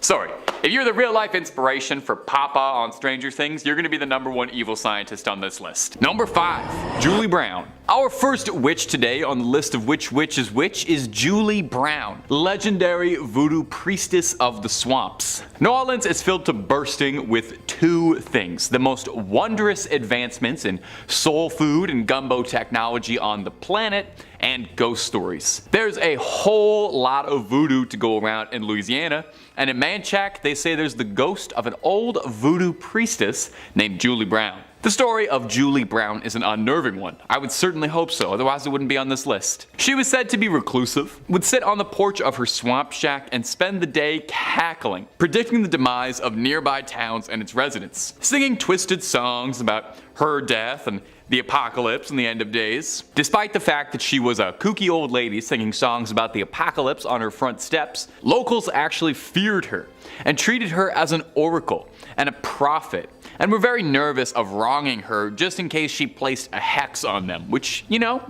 Sorry, if you're the real life inspiration for Papa on Stranger Things, you're gonna be the #1 evil scientist on this list. Number 5, Julie Brown. Our first witch today on the list of which witch is Julie Brown, legendary voodoo priestess of the swamps. New Orleans is filled to bursting with 2 things: the most wondrous advancements in soul food and gumbo technology on the planet, and ghost stories. There's a whole lot of voodoo to go around in Louisiana, and in Manchac they say there's the ghost of an old voodoo priestess named Julie Brown. The story of Julie Brown is an unnerving one. I would certainly hope so, otherwise it wouldn't be on this list. She was said to be reclusive, would sit on the porch of her swamp shack and spend the day cackling, predicting the demise of nearby towns and its residents, singing twisted songs about her death and the apocalypse and the end of days. Despite the fact that she was a kooky old lady singing songs about the apocalypse on her front steps, locals actually feared her and treated her as an oracle and a prophet, and were very nervous of wronging her just in case she placed a hex on them, which,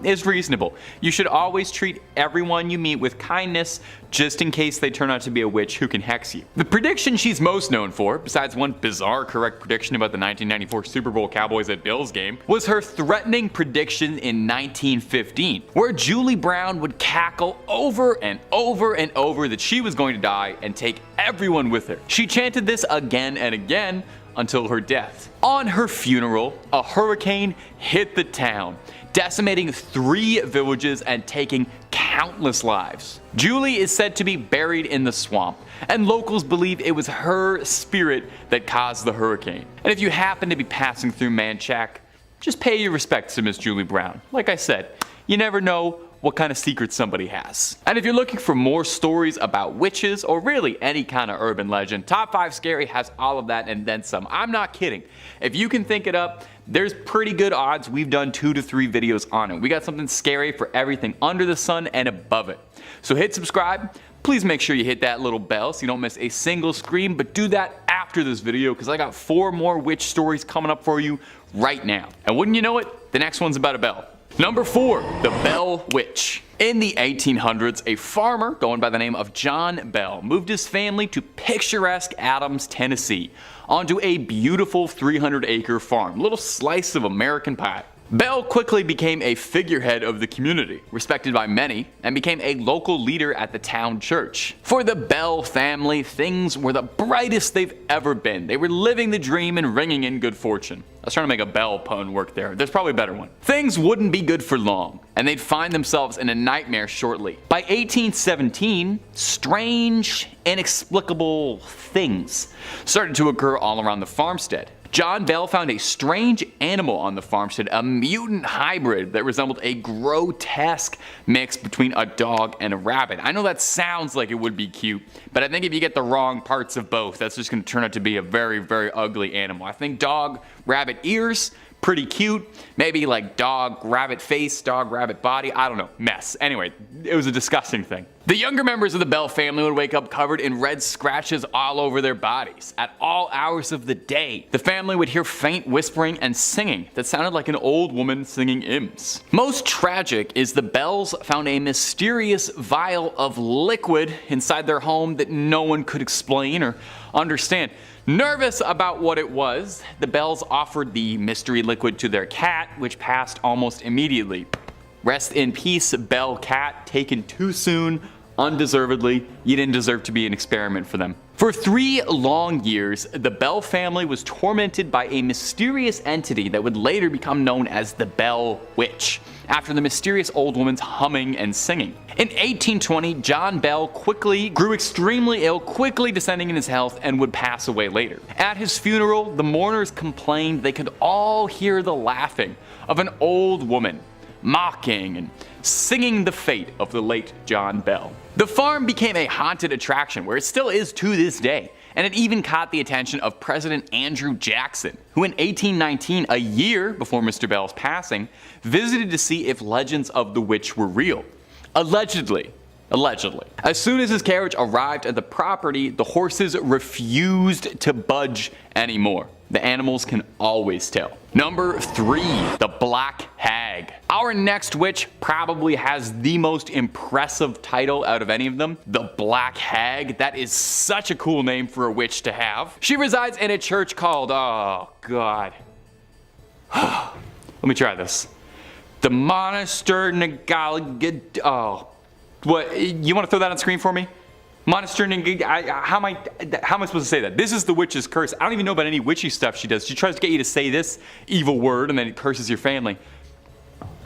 is reasonable. You should always treat everyone you meet with kindness, just in case they turn out to be a witch who can hex you. The prediction she's most known for, besides one bizarre correct prediction about the 1994 Super Bowl Cowboys at Bills game, was her threatening prediction in 1915, where Julie Brown would cackle over and over and over that she was going to die and take everyone with her. She chanted this again and again until her death. On her funeral, a hurricane hit the town, decimating 3 villages and taking countless lives. Julie is said to be buried in the swamp, and locals believe it was her spirit that caused the hurricane. And if you happen to be passing through Manchac, just pay your respects to Miss Julie Brown. Like I said, you never know what kind of secrets somebody has. And if you're looking for more stories about witches, or really any kind of urban legend, Top 5 Scary has all of that and then some. I'm not kidding. If you can think it up, there's pretty good odds we've done 2 to 3 videos on it. We got something scary for everything under the sun and above it. So hit subscribe. Please make sure you hit that little bell so you don't miss a single scream, but do that after this video because I got 4 more witch stories coming up for you right now. And wouldn't you know it, the next one's about a bell. Number 4, the Bell Witch. In the 1800s, a farmer going by the name of John Bell moved his family to picturesque Adams, Tennessee, onto a beautiful 300-acre farm, little slice of American pie. Bell quickly became a figurehead of the community, respected by many, and became a local leader at the town church. For the Bell family, things were the brightest they've ever been. They were living the dream and ringing in good fortune. I was trying to make a Bell pun work there. There's probably a better one. Things wouldn't be good for long, and they'd find themselves in a nightmare shortly. By 1817, strange, inexplicable things started to occur all around the farmstead. John Bell found a strange animal on the farmstead, a mutant hybrid that resembled a grotesque mix between a dog and a rabbit. I know that sounds like it would be cute, but I think if you get the wrong parts of both, that's just going to turn out to be a very, very ugly animal. I think dog, rabbit ears, pretty cute. Maybe like dog, rabbit face, dog, rabbit body. I don't know. Mess. Anyway, it was a disgusting thing. The younger members of the Bell family would wake up covered in red scratches all over their bodies at all hours of the day. The family would hear faint whispering and singing that sounded like an old woman singing hymns. Most tragic is the Bells found a mysterious vial of liquid inside their home that no one could explain or understand. Nervous about what it was, the Bells offered the mystery liquid to their cat, which passed almost immediately. Rest in peace, Bell cat, taken too soon, undeservedly. You didn't deserve to be an experiment for them. For 3 long years, the Bell family was tormented by a mysterious entity that would later become known as the Bell Witch, after the mysterious old woman's humming and singing. In 1820, John Bell quickly grew extremely ill, quickly descending in his health, and would pass away later. At his funeral, the mourners complained they could all hear the laughing of an old woman, mocking and singing the fate of the late John Bell. The farm became a haunted attraction, where it still is to this day, and it even caught the attention of President Andrew Jackson, who in 1819, a year before Mr. Bell's passing, visited to see if legends of the witch were real. Allegedly. As soon as his carriage arrived at the property, the horses refused to budge anymore. The animals can always tell. Number 3, the Black Hag. Our next witch probably has the most impressive title out of any of them, the Black Hag. That is such a cool name for a witch to have. She resides in a church called, oh god. Let me try this. The Monastery. Oh. What, you want to throw that on screen for me? Monastery. How am I supposed to say that? This is the witch's curse. I don't even know about any witchy stuff she does. She tries to get you to say this evil word and then it curses your family.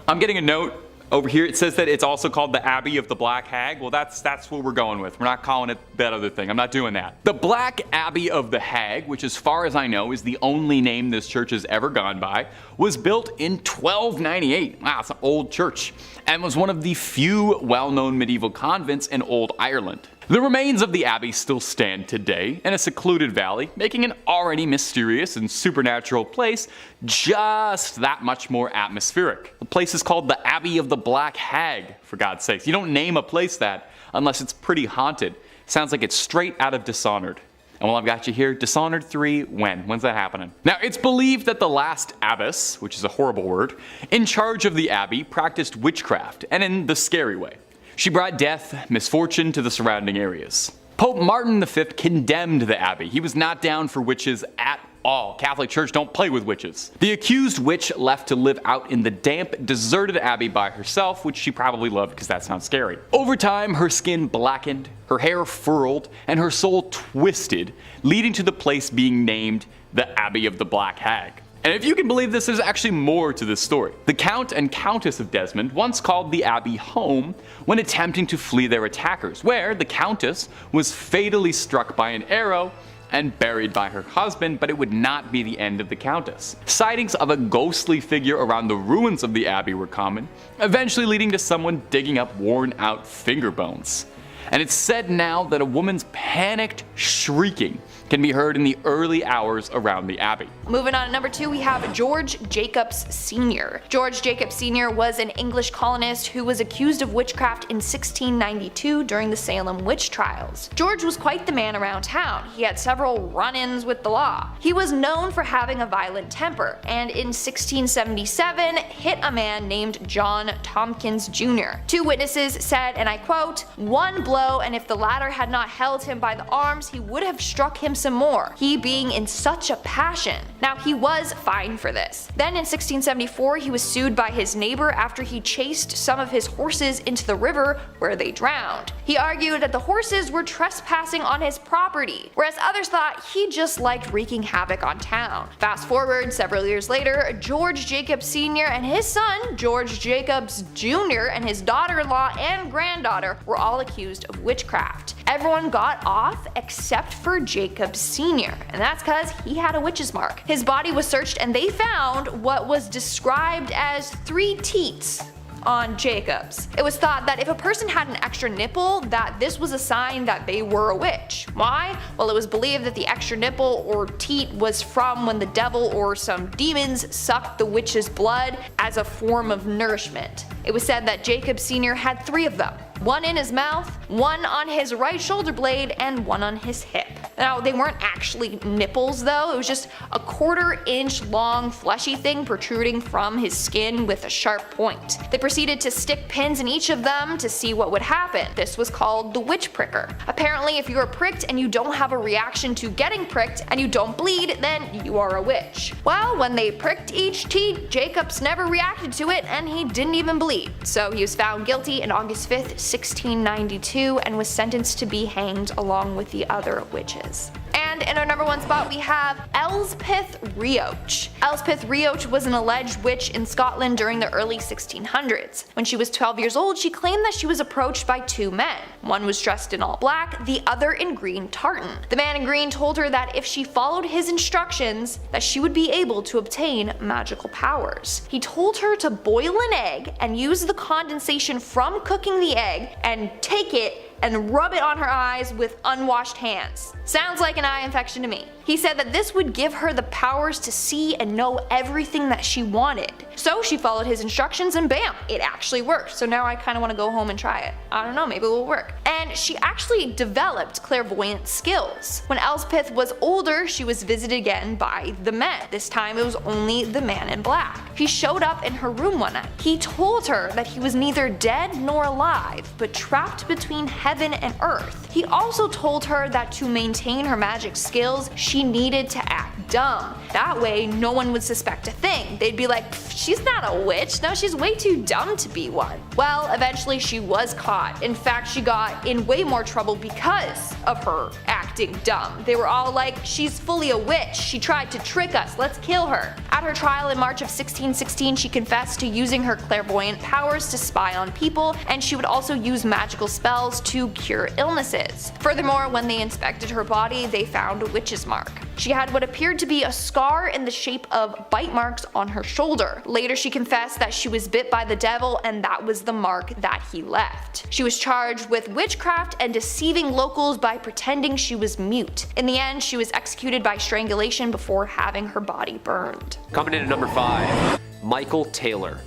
I'm getting a note over here. It says that it's also called the Abbey of the Black Hag. Well, that's what we're going with. We're not calling it that other thing. I'm not doing that. The Black Abbey of the Hag, which as far as I know is the only name this church has ever gone by, was built in 1298. Wow, it's an old church. And was one of the few well-known medieval convents in old Ireland. The remains of the abbey still stand today in a secluded valley, making an already mysterious and supernatural place just that much more atmospheric. The place is called the Abbey of the Black Hag, for God's sakes. You don't name a place that unless it's pretty haunted. Sounds like it's straight out of Dishonored. And while I've got you here, Dishonored 3, when's that happening? Now, it's believed that the last abbess, which is a horrible word, in charge of the abbey practiced witchcraft, and in the scary way. She brought death, misfortune to the surrounding areas. Pope Martin V condemned the abbey. He was not down for witches at all. Catholic Church don't play with witches. The accused witch left to live out in the damp, deserted abbey by herself, which she probably loved because that sounds scary. Over time, her skin blackened, her hair furled, and her soul twisted, leading to the place being named the Abbey of the Black Hag. And if you can believe this, there's actually more to this story. The Count and Countess of Desmond once called the abbey home when attempting to flee their attackers, where the Countess was fatally struck by an arrow and buried by her husband, but it would not be the end of the Countess. Sightings of a ghostly figure around the ruins of the abbey were common, eventually leading to someone digging up worn-out finger bones. And it's said now that a woman's panicked shrieking can be heard in the early hours around the abbey. Moving on to number 2, we have George Jacobs Sr. George Jacobs Sr. was an English colonist who was accused of witchcraft in 1692 during the Salem witch trials. George was quite the man around town. He had several run-ins with the law. He was known for having a violent temper, and in 1677 hit a man named John Tompkins Jr. 2 witnesses said, and I quote, "One blow, and if the latter had not held him by the arms, he would have struck him some more, he being in such a passion." Now, he was fined for this. Then in 1674 he was sued by his neighbor after he chased some of his horses into the river where they drowned. He argued that the horses were trespassing on his property, whereas others thought he just liked wreaking havoc on town. Fast forward several years later, George Jacobs Sr. and his son, George Jacobs Jr. and his daughter-in-law and granddaughter were all accused of witchcraft. Everyone got off except for Jacobs Sr., and that's because he had a witch's mark. His body was searched and they found what was described as 3 teats on Jacobs. It was thought that if a person had an extra nipple, that this was a sign that they were a witch. Why? Well, it was believed that the extra nipple or teat was from when the devil or some demons sucked the witch's blood as a form of nourishment. It was said that Jacob Sr. had 3 of them. 1 in his mouth, 1 on his right shoulder blade, and 1 on his hip. Now, they weren't actually nipples though, it was just a 1/4 inch long fleshy thing protruding from his skin with a sharp point. They proceeded to stick pins in each of them to see what would happen. This was called the witch pricker. Apparently, if you are pricked and you don't have a reaction to getting pricked and you don't bleed, then you are a witch. Well, when they pricked each teat, Jacobs never reacted to it and he didn't even bleed. So he was found guilty on August 5th, 1692 and was sentenced to be hanged along with the other witches. And in our number 1 spot we have Elspeth Rioch. Elspeth Rioch was an alleged witch in Scotland during the early 1600s. When she was 12 years old, she claimed that she was approached by 2 men. One was dressed in all black, the other in green tartan. The man in green told her that if she followed his instructions, that she would be able to obtain magical powers. He told her to boil an egg and use the condensation from cooking the egg and take it and rub it on her eyes with unwashed hands. Sounds like an eye infection to me. He said that this would give her the powers to see and know everything that she wanted. So she followed his instructions and bam, it actually worked. So now I kind of want to go home and try it. I don't know, maybe it will work. And she actually developed clairvoyant skills. When Elspeth was older, she was visited again by the men. This time it was only the man in black. He showed up in her room one night. He told her that he was neither dead nor alive, but trapped between heaven and earth. He also told her that to maintain her magic skills, she needed to act dumb. That way, no one would suspect a thing. They'd be like, she's not a witch, no, she's way too dumb to be one. Well, eventually she was caught. In fact, she got in way more trouble because of her acting dumb. They were all like, she's fully a witch, she tried to trick us, let's kill her. At her trial in March of 1616, she confessed to using her clairvoyant powers to spy on people, and she would also use magical spells to cure illnesses. Furthermore, when they inspected her body, they found a witch's mark. She had what appeared to be a scar in the shape of bite marks on her shoulder. Later she confessed that she was bit by the devil and that was the mark that he left. She was charged with witchcraft and deceiving locals by pretending she was mute. In the end, she was executed by strangulation before having her body burned. Coming in at number 5, Michael Taylor.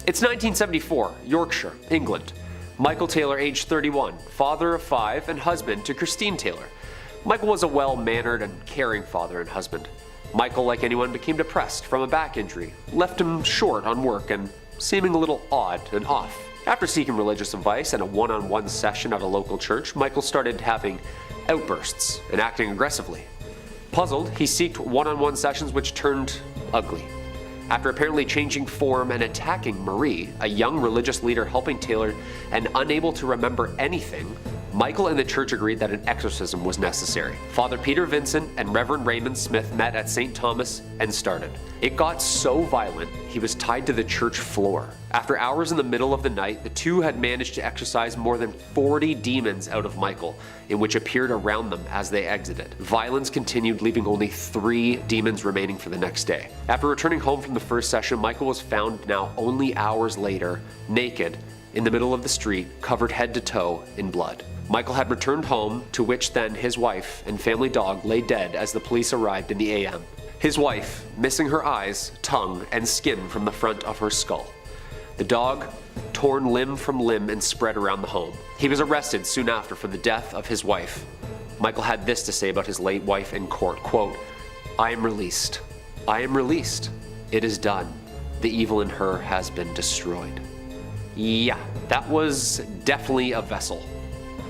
It's 1974, Yorkshire, England. Michael Taylor, age 31, father of 5 and husband to Christine Taylor. Michael was a well-mannered and caring father and husband. Michael, like anyone, became depressed from a back injury, left him short on work and seeming a little odd and off. After seeking religious advice and a one-on-one session at a local church, Michael started having outbursts and acting aggressively. Puzzled, he sought one-on-one sessions which turned ugly. After apparently changing form and attacking Marie, a young religious leader helping Taylor and unable to remember anything, Michael and the church agreed that an exorcism was necessary. Father Peter Vincent and Reverend Raymond Smith met at St. Thomas and started. It got so violent, he was tied to the church floor. After hours in the middle of the night, the two had managed to exorcise more than 40 demons out of Michael, in which appeared around them as they exited. Violence continued, leaving only 3 demons remaining for the next day. After returning home from the first session, Michael was found now only hours later, naked, in the middle of the street, covered head to toe in blood. Michael had returned home, to which then his wife and family dog lay dead as the police arrived in the AM. His wife, missing her eyes, tongue, and skin from the front of her skull. The dog, torn limb from limb and spread around the home. He was arrested soon after for the death of his wife. Michael had this to say about his late wife in court, quote, "I am released. I am released. It is done. The evil in her has been destroyed." Yeah, that was definitely a vessel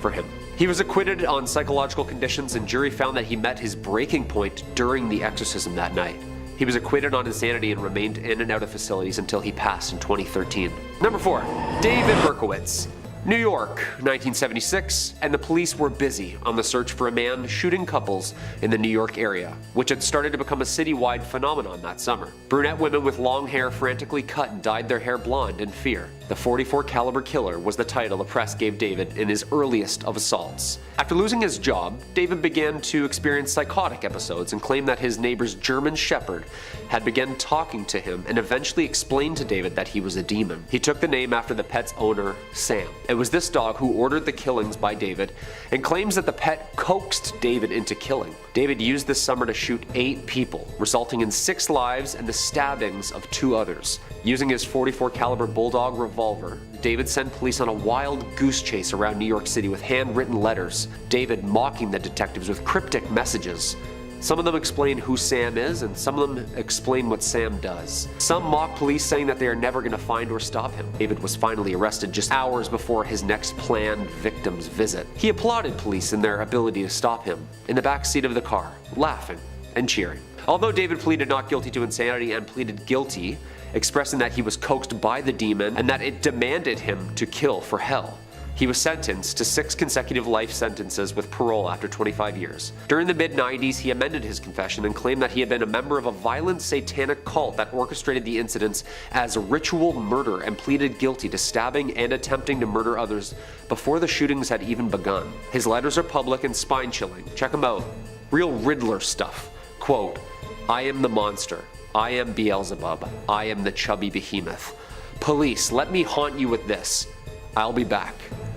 for him. He was acquitted on psychological conditions, and jury found that he met his breaking point during the exorcism that night. He was acquitted on insanity and remained in and out of facilities until he passed in 2013. Number 4, David Berkowitz. New York, 1976, and the police were busy on the search for a man shooting couples in the New York area, which had started to become a citywide phenomenon that summer. Brunette women with long hair frantically cut and dyed their hair blonde in fear. The .44 caliber killer was the title the press gave David in his earliest of assaults. After losing his job, David began to experience psychotic episodes and claimed that his neighbor's German Shepherd had begun talking to him and eventually explained to David that he was a demon. He took the name after the pet's owner, Sam. It was this dog who ordered the killings by David and claims that the pet coaxed David into killing. David used this summer to shoot 8 people, resulting in 6 lives and the stabbings of 2 others. Using his .44 caliber bulldog revolver, David sent police on a wild goose chase around New York City with handwritten letters, David mocking the detectives with cryptic messages. Some of them explain who Sam is, and some of them explain what Sam does. Some mock police, saying that they are never going to find or stop him. David was finally arrested just hours before his next planned victim's visit. He applauded police in their ability to stop him, in the back seat of the car, laughing and cheering. Although David pleaded not guilty to insanity and pleaded guilty, expressing that he was coaxed by the demon and that it demanded him to kill for hell, he was sentenced to 6 consecutive life sentences with parole after 25 years. During the mid-90s, he amended his confession and claimed that he had been a member of a violent satanic cult that orchestrated the incidents as ritual murder and pleaded guilty to stabbing and attempting to murder others before the shootings had even begun. His letters are public and spine-chilling. Check them out. Real Riddler stuff. Quote, "I am the monster. I am Beelzebub. I am the chubby behemoth. Police, let me haunt you with this. I'll be back.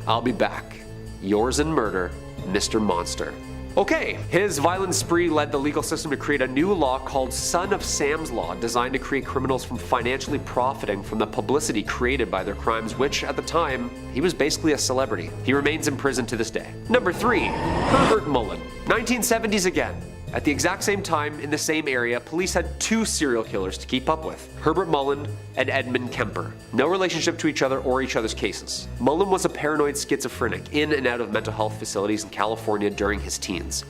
I'll be back. Yours in murder, Mr. Monster." Okay, his violent spree led the legal system to create a new law called Son of Sam's Law, designed to create criminals from financially profiting from the publicity created by their crimes, which at the time, he was basically a celebrity. He remains in prison to this day. Number 3, Herbert Mullen. 1970s again. At the exact same time, in the same area, police had 2 serial killers to keep up with, Herbert Mullen and Edmund Kemper. No relationship to each other or each other's cases. Mullen was a paranoid schizophrenic in and out of mental health facilities in California during his teens.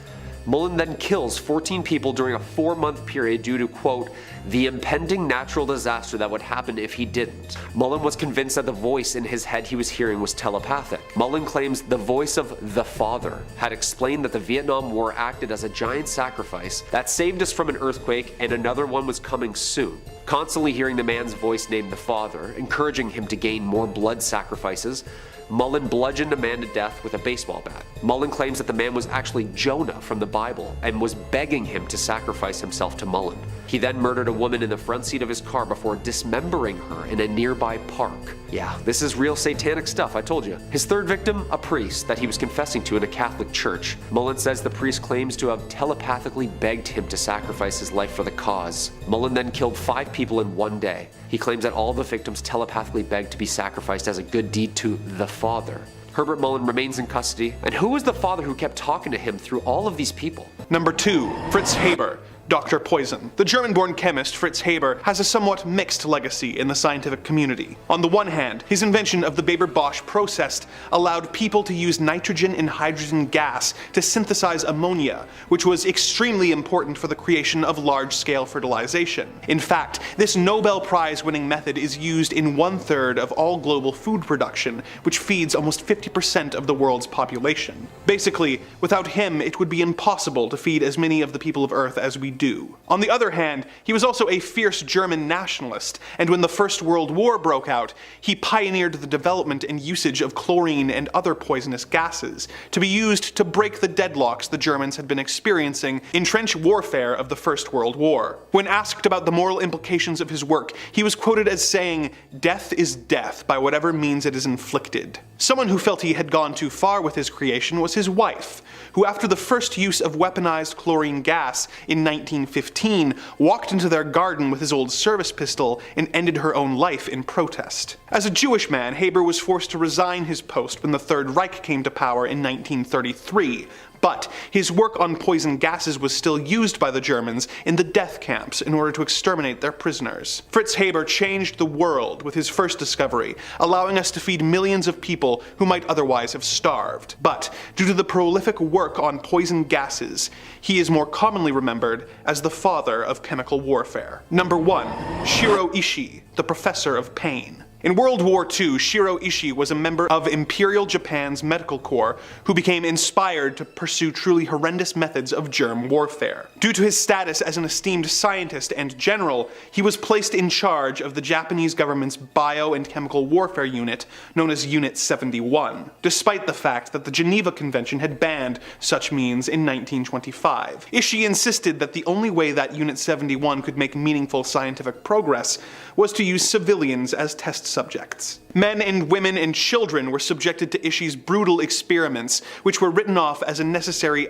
Mullen then kills 14 people during a 4-month period due to, quote, the impending natural disaster that would happen if he didn't. Mullen was convinced that the voice in his head he was hearing was telepathic. Mullen claims the voice of the Father had explained that the Vietnam War acted as a giant sacrifice that saved us from an earthquake and another one was coming soon. Constantly hearing the man's voice named the Father, encouraging him to gain more blood sacrifices, Mullen bludgeoned a man to death with a baseball bat. Mullen claims that the man was actually Jonah from the Bible and was begging him to sacrifice himself to Mullen. He then murdered a woman in the front seat of his car before dismembering her in a nearby park. Yeah, this is real satanic stuff, I told you. His third victim, a priest that he was confessing to in a Catholic church. Mullen says the priest claims to have telepathically begged him to sacrifice his life for the cause. Mullen then killed 5 people in one day. He claims that all the victims telepathically begged to be sacrificed as a good deed to the Father. Herbert Mullen remains in custody. And who was the father who kept talking to him through all of these people? Number 2, Fritz Haber. Dr. Poison. The German-born chemist Fritz Haber has a somewhat mixed legacy in the scientific community. On the one hand, his invention of the Weber-Bosch process allowed people to use nitrogen and hydrogen gas to synthesize ammonia, which was extremely important for the creation of large-scale fertilization. In fact, this Nobel Prize-winning method is used in 1/3 of all global food production, which feeds almost 50% of the world's population. Basically, without him, it would be impossible to feed as many of the people of Earth as we do. On the other hand, he was also a fierce German nationalist, and when the First World War broke out, he pioneered the development and usage of chlorine and other poisonous gases, to be used to break the deadlocks the Germans had been experiencing in trench warfare of the First World War. When asked about the moral implications of his work, he was quoted as saying, "Death is death by whatever means it is inflicted." Someone who felt he had gone too far with his creation was his wife, who after the first use of weaponized chlorine gas in 1915 walked into their garden with his old service pistol and ended her own life in protest. As a Jewish man, Haber was forced to resign his post when the Third Reich came to power in 1933, but his work on poison gases was still used by the Germans in the death camps in order to exterminate their prisoners. Fritz Haber changed the world with his first discovery, allowing us to feed millions of people who might otherwise have starved. But due to the prolific work on poison gases, he is more commonly remembered as the father of chemical warfare. Number 1. Shiro Ishii, the Professor of Pain. In World War II, Shiro Ishii was a member of Imperial Japan's medical corps who became inspired to pursue truly horrendous methods of germ warfare. Due to his status as an esteemed scientist and general, he was placed in charge of the Japanese government's bio and chemical warfare unit, known as Unit 71, despite the fact that the Geneva Convention had banned such means in 1925. Ishii insisted that the only way that Unit 71 could make meaningful scientific progress was to use civilians as test subjects. Men and women and children were subjected to Ishii's brutal experiments, which were written off as necessary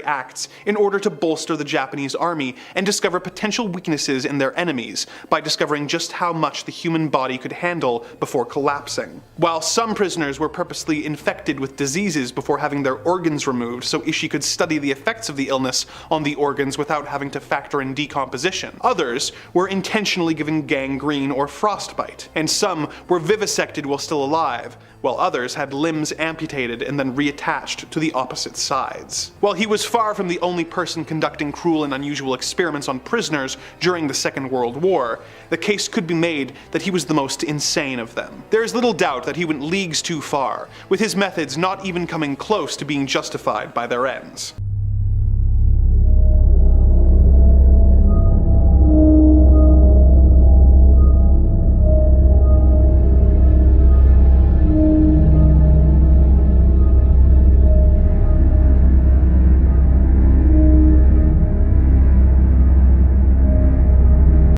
acts in order to bolster the Japanese army and discover potential weaknesses in their enemies by discovering just how much the human body could handle before collapsing. While some prisoners were purposely infected with diseases before having their organs removed so Ishii could study the effects of the illness on the organs without having to factor in decomposition, others were intentionally given gangrene or frostbite, and some were vivisected while still alive, while others had limbs amputated and then reattached to the opposite sides. While he was far from the only person conducting cruel and unusual experiments on prisoners during the Second World War, the case could be made that he was the most insane of them. There is little doubt that he went leagues too far, with his methods not even coming close to being justified by their ends.